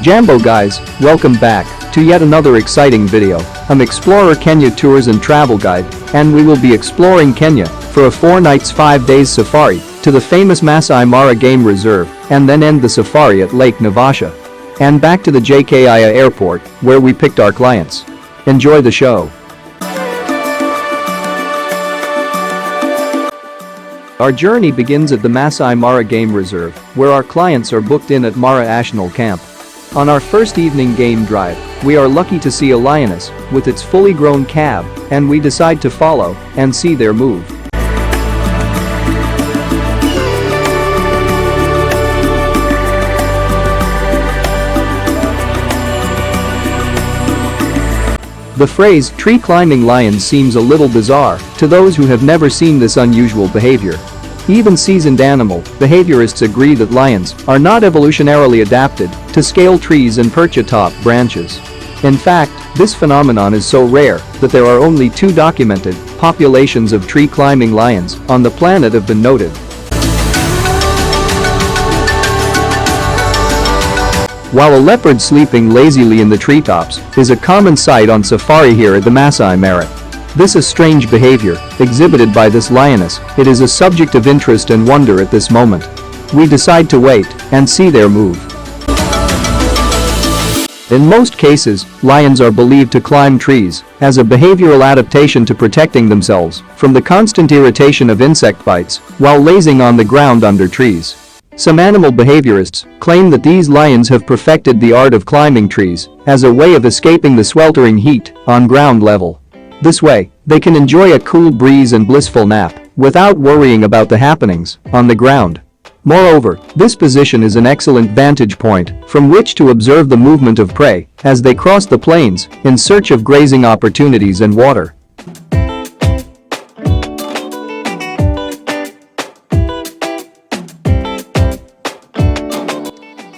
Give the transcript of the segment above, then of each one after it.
Jambo guys, welcome back to yet another exciting video. I'm Explorer Kenya Tours and Travel Guide, and we will be exploring Kenya for a 4 nights 5 days safari to the famous Masai Mara Game Reserve and then end the safari at Lake Naivasha and back to the JKIA airport where we picked our clients. Enjoy the show. Our journey begins at the Masai Mara Game Reserve, where our clients are booked in at Mara National Camp. On our first evening game drive, we are lucky to see a lioness with its fully grown cab, and we decide to follow and see their move. The phrase "tree climbing lions" seems a little bizarre to those who have never seen this unusual behavior. Even seasoned animal behaviorists agree that lions are not evolutionarily adapted to scale trees and perch atop branches. In fact, this phenomenon is so rare that there are only 2 documented populations of tree-climbing lions on the planet have been noted. While a leopard sleeping lazily in the treetops is a common sight on safari here at the Masai Mara, this is strange behavior exhibited by this lioness. It is a subject of interest and wonder at this moment. We decide to wait and see their move. In most cases, lions are believed to climb trees as a behavioral adaptation to protecting themselves from the constant irritation of insect bites while lazing on the ground under trees. Some animal behaviorists claim that these lions have perfected the art of climbing trees as a way of escaping the sweltering heat on ground level. This way, they can enjoy a cool breeze and blissful nap without worrying about the happenings on the ground. Moreover, this position is an excellent vantage point from which to observe the movement of prey as they cross the plains in search of grazing opportunities and water.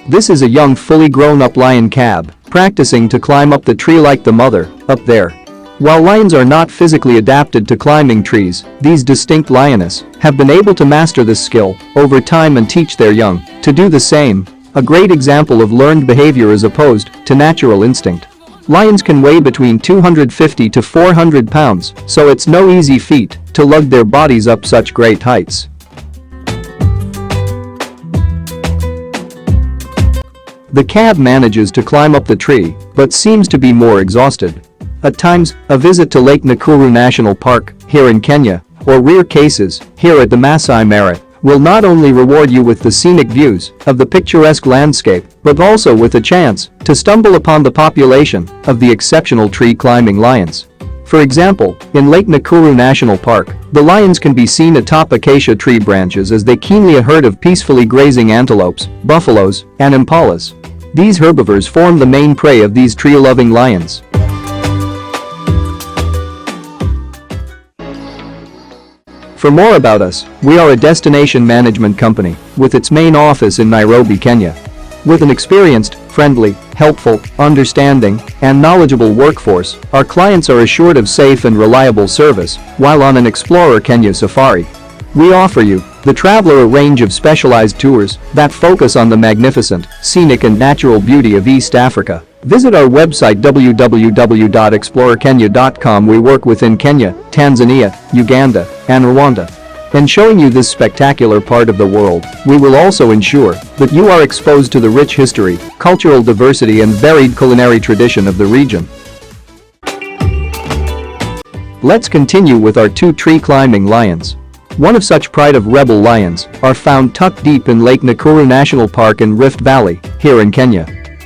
This is a young fully grown-up lion cab practicing to climb up the tree like the mother up there. While lions are not physically adapted to climbing trees, these distinct lionesses have been able to master this skill over time and teach their young to do the same, a great example of learned behavior as opposed to natural instinct. Lions can weigh between 250 to 400 pounds, so it's no easy feat to lug their bodies up such great heights. The cab manages to climb up the tree, but seems to be more exhausted. At times, a visit to Lake Nakuru National Park, here in Kenya, or rare cases, here at the Masai Mara, will not only reward you with the scenic views of the picturesque landscape, but also with a chance to stumble upon the population of the exceptional tree-climbing lions. For example, in Lake Nakuru National Park, the lions can be seen atop acacia tree branches as they keenly a herd of peacefully grazing antelopes, buffaloes, and impalas. These herbivores form the main prey of these tree-loving lions. For more about us, we are a destination management company with its main office in Nairobi, Kenya. With an experienced, friendly, helpful, understanding, and knowledgeable workforce, our clients are assured of safe and reliable service while on an Explorer Kenya safari. We offer you, the traveler, a range of specialized tours that focus on the magnificent, scenic and natural beauty of East Africa. Visit our website www.explorerkenya.com. We work within Kenya, Tanzania, Uganda, and Rwanda. In showing you this spectacular part of the world, we will also ensure that you are exposed to the rich history, cultural diversity and varied culinary tradition of the region. Let's continue with our 2 tree-climbing lions. One of such pride of rebel lions are found tucked deep in Lake Nakuru National Park in Rift Valley, here in Kenya.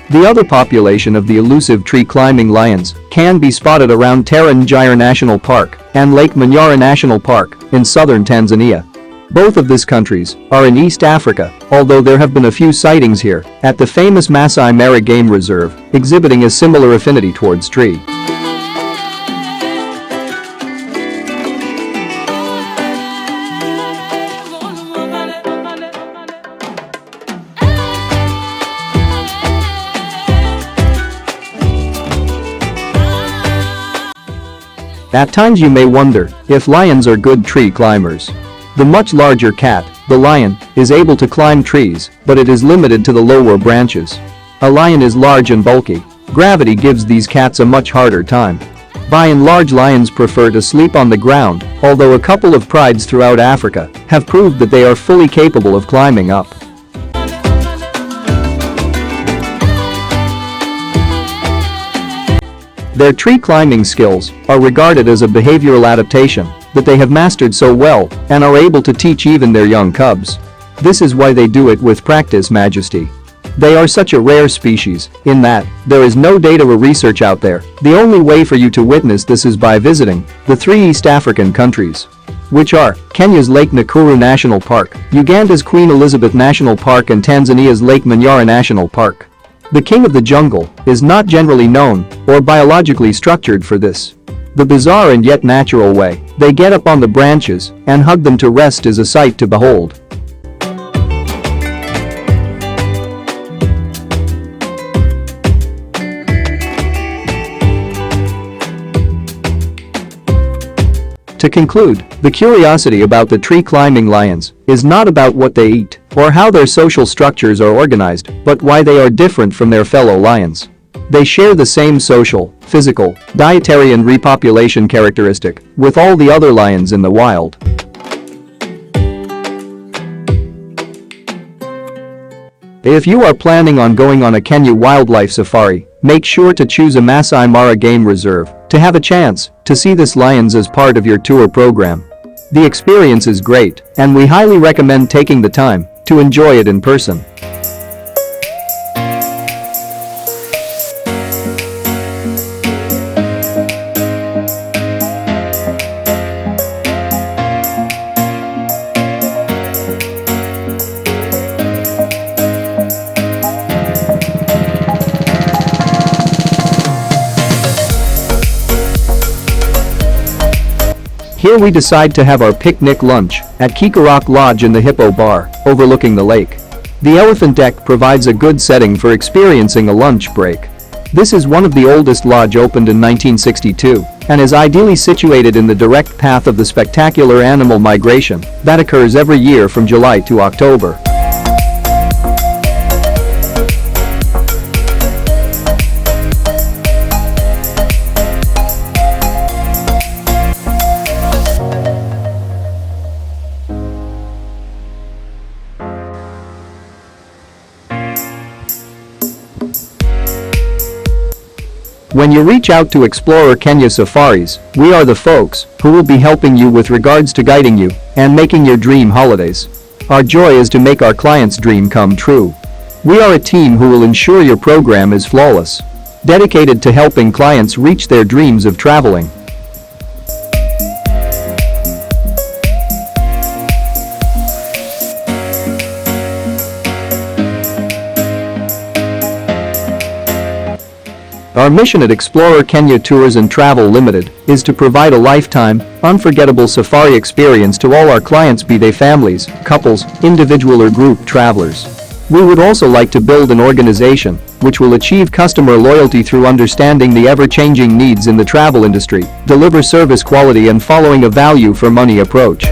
The other population of the elusive tree-climbing lions can be spotted around Tarangire National Park and Lake Manyara National Park in southern Tanzania. Both of these countries are in East Africa, although there have been a few sightings here at the famous Masai Mara Game Reserve, exhibiting a similar affinity towards tree. At times you may wonder if lions are good tree climbers. The much larger cat, the lion, is able to climb trees, but it is limited to the lower branches. A lion is large and bulky. Gravity gives these cats a much harder time. By and large, lions prefer to sleep on the ground, although a couple of prides throughout Africa have proved that they are fully capable of climbing up. Their tree climbing skills are regarded as a behavioral adaptation that they have mastered so well and are able to teach even their young cubs. This is why they do it with practice majesty. They are such a rare species in that there is no data or research out there. The only way for you to witness this is by visiting the 3 East African countries, which are Kenya's Lake Nakuru National Park, Uganda's Queen Elizabeth National Park, and Tanzania's Lake Manyara National Park. The king of the jungle is not generally known or biologically structured for this. The bizarre and yet natural way they get up on the branches and hug them to rest is a sight to behold. To conclude, the curiosity about the tree-climbing lions is not about what they eat or how their social structures are organized, but why they are different from their fellow lions. They share the same social, physical, dietary and repopulation characteristic with all the other lions in the wild. If you are planning on going on a Kenya wildlife safari, make sure to choose a Masai Mara Game Reserve to have a chance to see this lions as part of your tour program. The experience is great, and we highly recommend taking the time to enjoy it in person. Here we decide to have our picnic lunch at Kikarak Lodge in the Hippo Bar, overlooking the lake. The elephant deck provides a good setting for experiencing a lunch break. This is one of the oldest lodge, opened in 1962, and is ideally situated in the direct path of the spectacular animal migration that occurs every year from July to October. When you reach out to Explorer Kenya Safaris, we are the folks who will be helping you with regards to guiding you and making your dream holidays. Our joy is to make our clients' dream come true. We are a team who will ensure your program is flawless, dedicated to helping clients reach their dreams of traveling. Our mission at Explorer Kenya Tours and Travel Limited is to provide a lifetime, unforgettable safari experience to all our clients, be they families, couples, individual or group travelers. We would also like to build an organization which will achieve customer loyalty through understanding the ever-changing needs in the travel industry, deliver service quality, and following a value for money approach.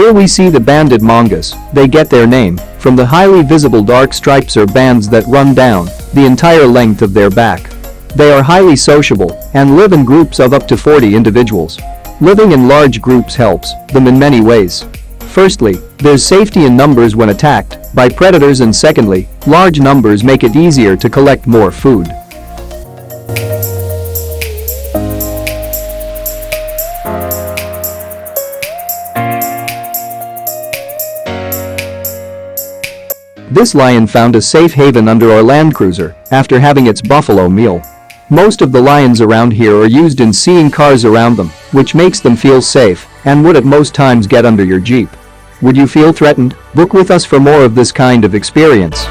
Here we see the banded mongoose. They get their name from the highly visible dark stripes or bands that run down the entire length of their back. They are highly sociable and live in groups of up to 40 individuals. Living in large groups helps them in many ways. Firstly, there's safety in numbers when attacked by predators, and secondly, large numbers make it easier to collect more food. This lion found a safe haven under our Land Cruiser after having its buffalo meal. Most of the lions around here are used in seeing cars around them, which makes them feel safe and would at most times get under your Jeep. Would you feel threatened? Book with us for more of this kind of experience.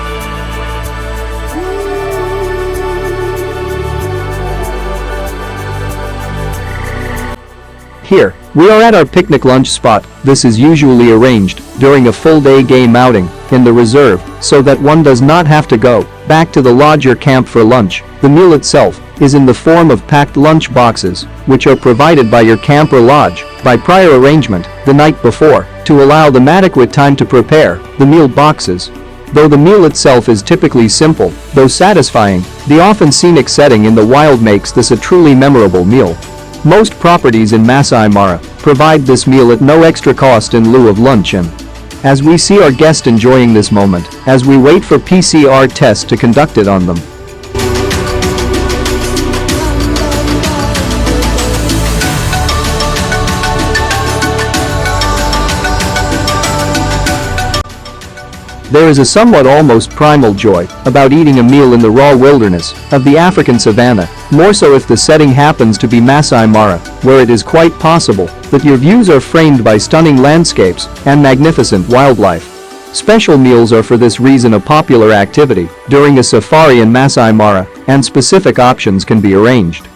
Here, we are at our picnic lunch spot. This is usually arranged during a full-day game outing in the reserve so that one does not have to go back to the lodge or camp for lunch. The meal itself is in the form of packed lunch boxes, which are provided by your camp or lodge by prior arrangement the night before to allow them adequate time to prepare the meal boxes. Though the meal itself is typically simple, though satisfying, the often scenic setting in the wild makes this a truly memorable meal. Most properties in Masai Mara provide this meal at no extra cost in lieu of lunch, and as we see our guest enjoying this moment as we wait for PCR test to conduct it on them. There is a somewhat almost primal joy about eating a meal in the raw wilderness of the African savanna, more so if the setting happens to be Masai Mara, where it is quite possible that your views are framed by stunning landscapes and magnificent wildlife. Special meals are for this reason a popular activity during a safari in Masai Mara, and specific options can be arranged.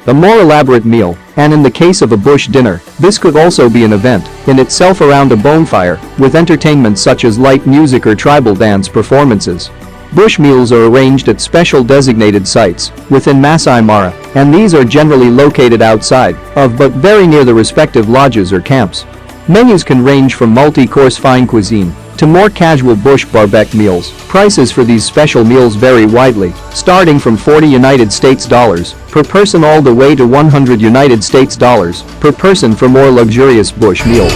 A more elaborate meal, and in the case of a bush dinner, this could also be an event in itself around a bonfire, with entertainment such as light music or tribal dance performances. Bush meals are arranged at special designated sites within Masai Mara, and these are generally located outside of but very near the respective lodges or camps. Menus can range from multi-course fine cuisine to more casual bush barbecue meals. Prices for these special meals vary widely, starting from $40 per person all the way to $100 per person for more luxurious bush meals.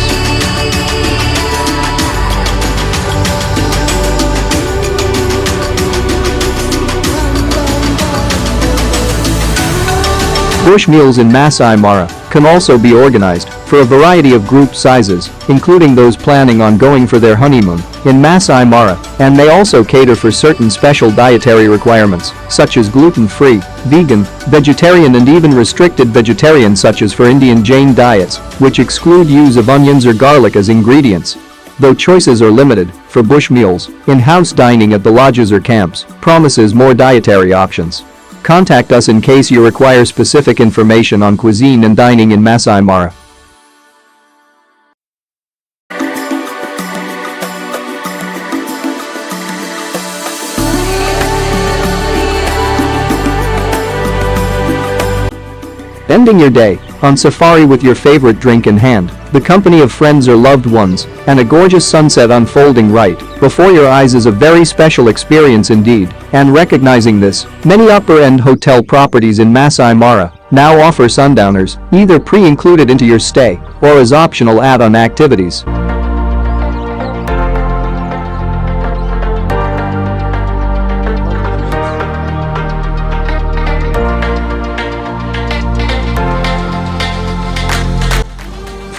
Bush meals in Masai Mara can also be organized for a variety of group sizes, including those planning on going for their honeymoon in Masai Mara, and may also cater for certain special dietary requirements, such as gluten-free, vegan, vegetarian and even restricted vegetarian, such as for Indian Jain diets, which exclude use of onions or garlic as ingredients. Though choices are limited for bush meals, in-house dining at the lodges or camps promises more dietary options. Contact us in case you require specific information on cuisine and dining in Masai Mara. Ending your day on safari with your favorite drink in hand, the company of friends or loved ones, and a gorgeous sunset unfolding right before your eyes is a very special experience indeed, and recognizing this, many upper-end hotel properties in Masai Mara now offer sundowners, either pre-included into your stay or as optional add-on activities.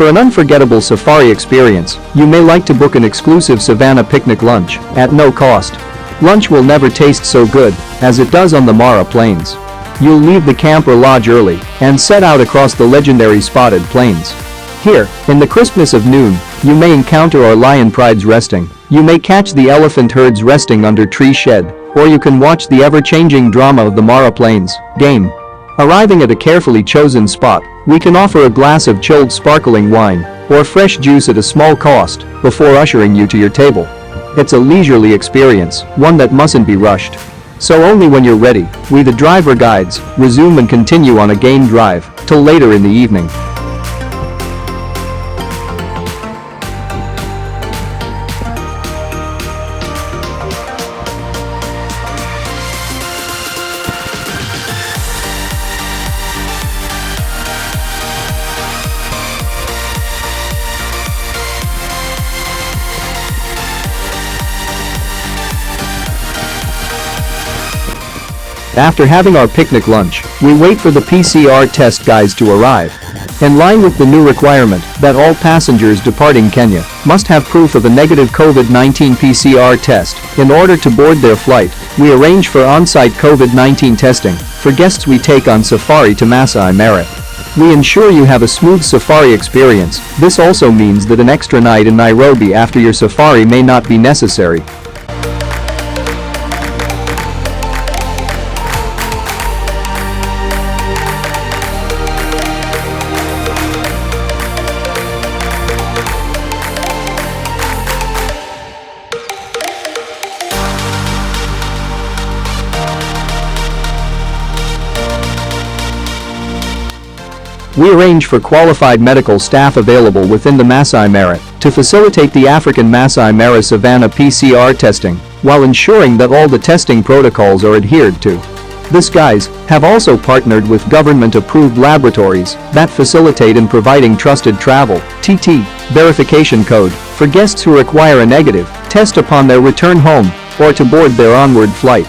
For an unforgettable safari experience, you may like to book an exclusive Savannah picnic lunch at no cost. Lunch will never taste so good as it does on the Mara Plains. You'll leave the camp or lodge early and set out across the legendary spotted plains. Here, in the crispness of noon, you may encounter our lion prides resting. You may catch the elephant herds resting under tree shed, or you can watch the ever-changing drama of the Mara Plains game. Arriving at a carefully chosen spot, we can offer a glass of chilled sparkling wine or fresh juice at a small cost before ushering you to your table. It's a leisurely experience, one that mustn't be rushed. So only when you're ready, we the driver guides resume and continue on a game drive till later in the evening. After having our picnic lunch, we wait for the PCR test guys to arrive. In line with the new requirement that all passengers departing Kenya must have proof of a negative COVID-19 PCR test in order to board their flight, we arrange for on-site COVID-19 testing for guests we take on safari to Masai Mara. We ensure you have a smooth safari experience. This also means that an extra night in Nairobi after your safari may not be necessary. We arrange for qualified medical staff available within the Masai Mara to facilitate the African Masai Mara savanna PCR testing while ensuring that all the testing protocols are adhered to. These guys have also partnered with government-approved laboratories that facilitate in providing trusted travel (TT) verification code for guests who require a negative test upon their return home or to board their onward flight.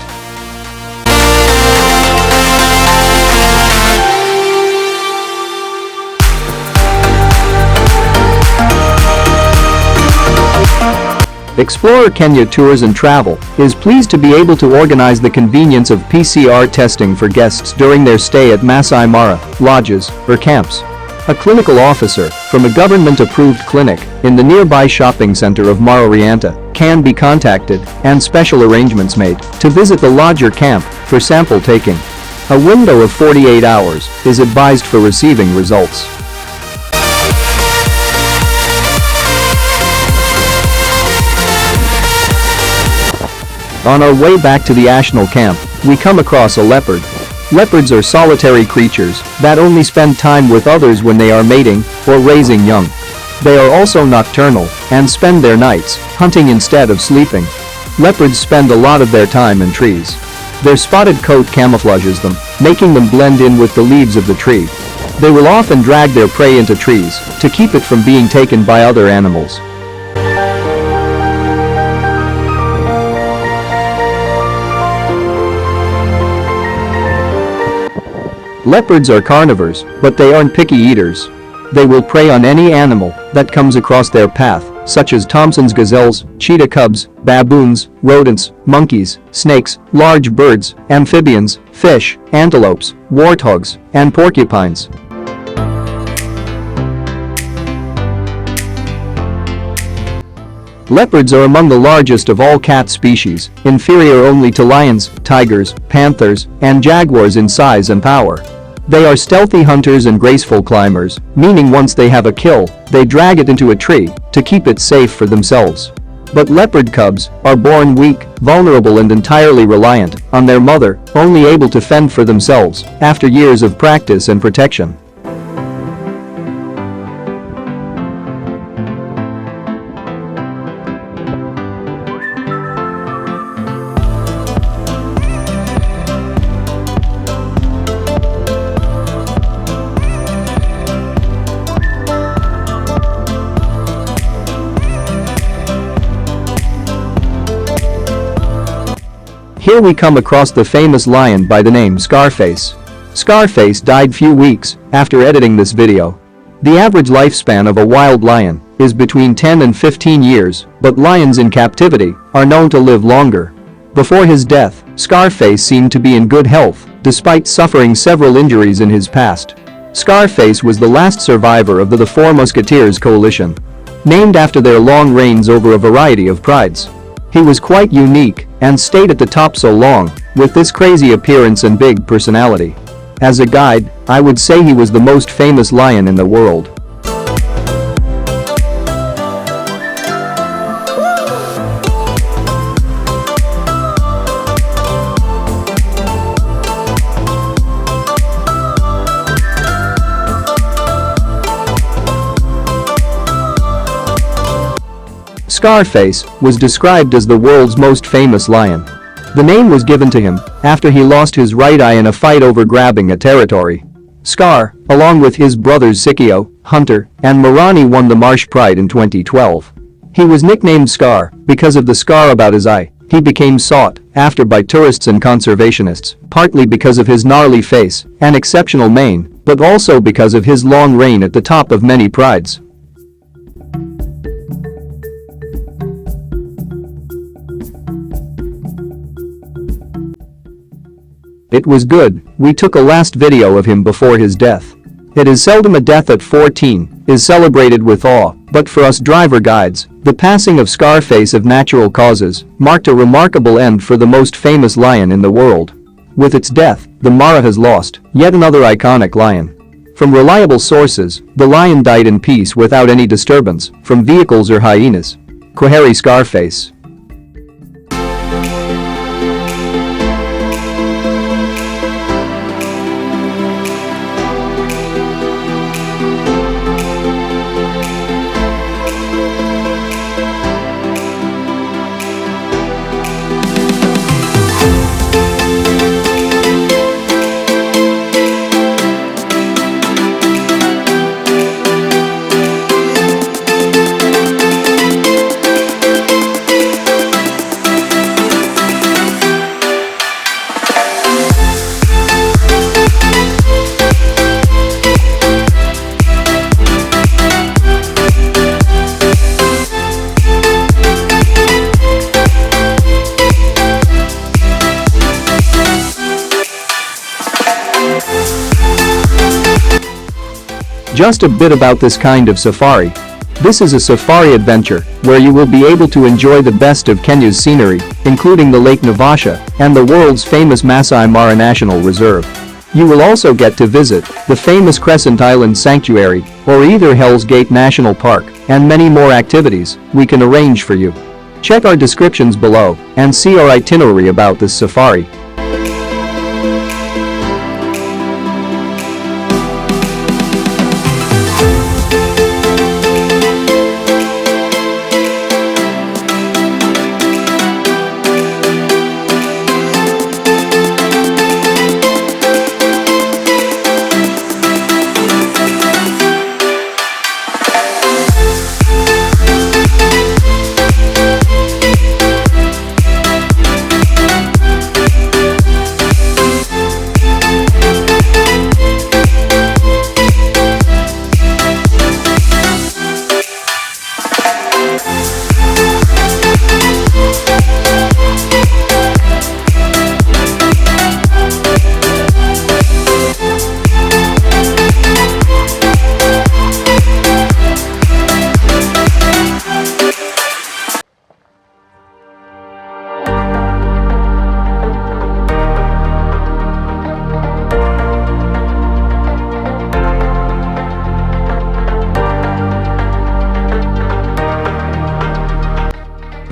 Explorer Kenya Tours and Travel is pleased to be able to organize the convenience of PCR testing for guests during their stay at Masai Mara, lodges, or camps. A clinical officer from a government-approved clinic in the nearby shopping center of Mara Orienta can be contacted and special arrangements made to visit the lodge or camp for sample taking. A window of 48 hours is advised for receiving results. On our way back to the National camp, we come across a leopard. Leopards are solitary creatures that only spend time with others when they are mating or raising young. They are also nocturnal and spend their nights hunting instead of sleeping. Leopards spend a lot of their time in trees. Their spotted coat camouflages them, making them blend in with the leaves of the tree. They will often drag their prey into trees to keep it from being taken by other animals. Leopards are carnivores, but they aren't picky eaters. They will prey on any animal that comes across their path, such as Thompson's gazelles, cheetah cubs, baboons, rodents, monkeys, snakes, large birds, amphibians, fish, antelopes, warthogs, and porcupines. Leopards are among the largest of all cat species, inferior only to lions, tigers, panthers, and jaguars in size and power. They are stealthy hunters and graceful climbers, meaning once they have a kill, they drag it into a tree to keep it safe for themselves. But leopard cubs are born weak, vulnerable and entirely reliant on their mother, only able to fend for themselves after years of practice and protection. Here we come across the famous lion by the name Scarface. Scarface died few weeks after editing this video. The average lifespan of a wild lion is between 10 and 15 years, but lions in captivity are known to live longer. Before his death, Scarface seemed to be in good health, despite suffering several injuries in his past. Scarface was the last survivor of the Four Musketeers coalition, named after their long reigns over a variety of prides. He was quite unique and stayed at the top so long, with this crazy appearance and big personality. As a guide, I would say he was the most famous lion in the world. Scarface was described as the world's most famous lion. The name was given to him after he lost his right eye in a fight over grabbing a territory. Scar, along with his brothers Sikio, Hunter, and Marani won the Marsh Pride in 2012. He was nicknamed Scar because of the scar about his eye. He became sought after by tourists and conservationists, partly because of his gnarly face and exceptional mane, but also because of his long reign at the top of many prides. It was good, we took a last video of him before his death. It is seldom a death at 14 is celebrated with awe, but for us driver guides, the passing of Scarface of natural causes marked a remarkable end for the most famous lion in the world. With its death, the Mara has lost yet another iconic lion. From reliable sources, the lion died in peace without any disturbance from vehicles or hyenas. Kwaheri Scarface. Just a bit about this kind of safari. This is a safari adventure where you will be able to enjoy the best of Kenya's scenery, including the Lake Naivasha and the world's famous Masai Mara National Reserve. You will also get to visit the famous Crescent Island Sanctuary or either Hell's Gate National Park and many more activities we can arrange for you. Check our descriptions below and see our itinerary about this safari.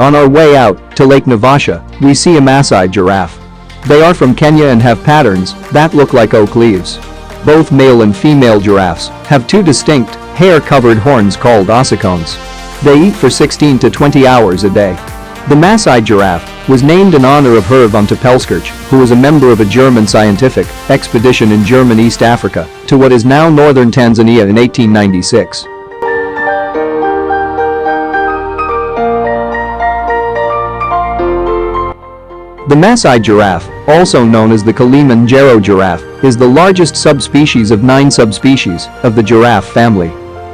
On our way out to Lake Naivasha, we see a Masai giraffe. They are from Kenya and have patterns that look like oak leaves. Both male and female giraffes have two distinct, hair-covered horns called ossicones. They eat for 16 to 20 hours a day. The Masai giraffe was named in honor of Herr von Tepelskirch, who was a member of a German scientific expedition in German East Africa to what is now northern Tanzania in 1896. The Masai giraffe, also known as the Kilimanjaro giraffe, is the largest subspecies of 9 subspecies of the giraffe family.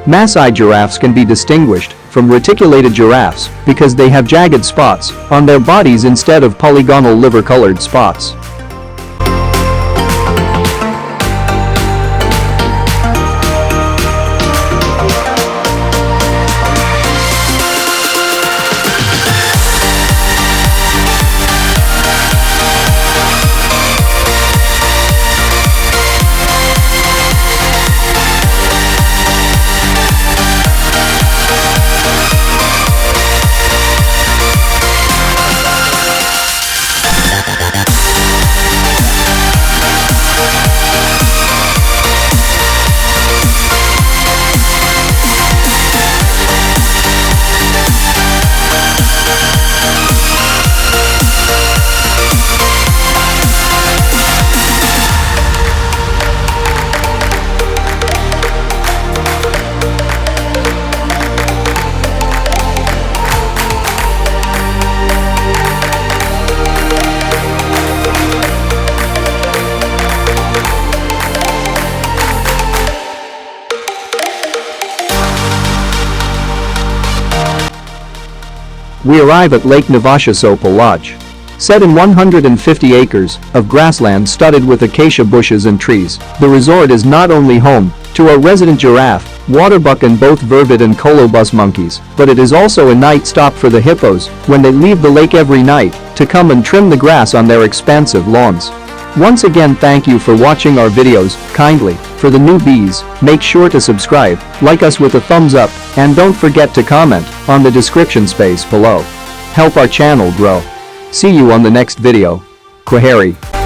Masai giraffes can be distinguished from reticulated giraffes because they have jagged spots on their bodies instead of polygonal liver-colored spots. We arrive at Lake Naivasha Sopal Lodge. Set in 150 acres of grassland studded with acacia bushes and trees, the resort is not only home to our resident giraffe, waterbuck and both vervet and colobus monkeys, but it is also a night stop for the hippos when they leave the lake every night to come and trim the grass on their expansive lawns. Once again, thank you for watching our videos. Kindly, for the newbies, make sure to subscribe, like us with a thumbs up, and don't forget to comment on the description space below. Help our channel grow. See you on the next video. Kwaheri.